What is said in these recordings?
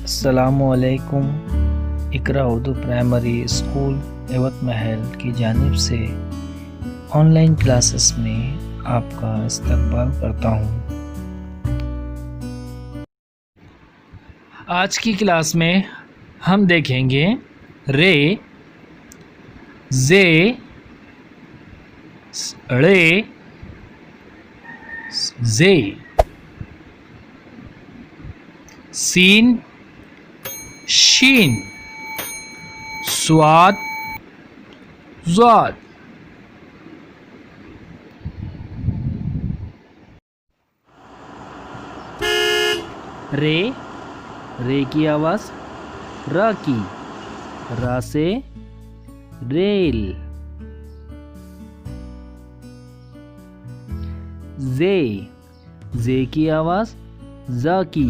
अस्सलामुअलैकुम। इकरा Urdu primary school एवत महल की जानिब से ऑनलाइन क्लासेस में आपका इस्तकबाल करता हूँ। आज की क्लास में हम देखेंगे रे, जे, रे, जे, सीन, शीन, स्वाद, ज़ाद। रे, रे की आवाज़ रा की, रा से रेल। जे, जे की आवाज़ जा की,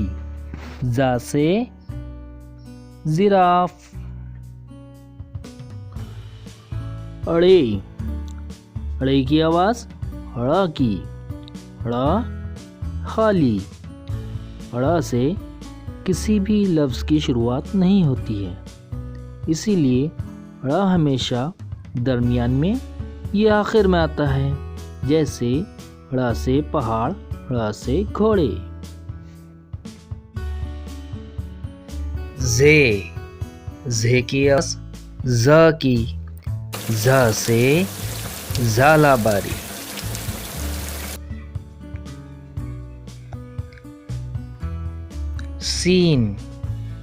जा से जिराफ। अड़े, अड़े की आवाज़ हड़ा की, हड़ा खाली। हड़ा से किसी भी लफ्ज़ की शुरुआत नहीं होती है, इसीलिए हड़ा हमेशा दरमियान में या आखिर में आता है। जैसे हड़ा से पहाड़, हड़ा से घोड़े। जे, जे की आवाज़ ज़ की, ज़ से ज़ालाबारी। सीन,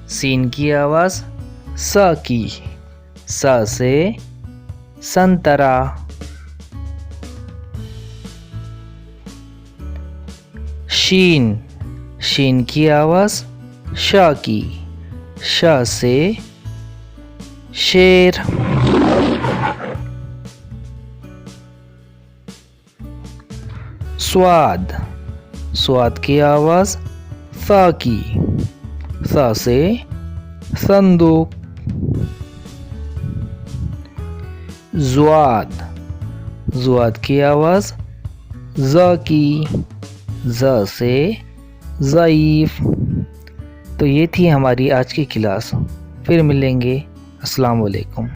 सीन की आवाज़ स की, स से संतरा। शीन, शीन की आवाज़ श की, श से शेर। स्वाद, स्वाद की आवाज़ फ की, फ से संदूक। ज़्वाद, ज़्वाद की आवाज़ ज़ की, ज़ से ज़ईफ़। तो ये थी हमारी आज की क्लास। फिर मिलेंगे। अस्सलाम वालेकुम।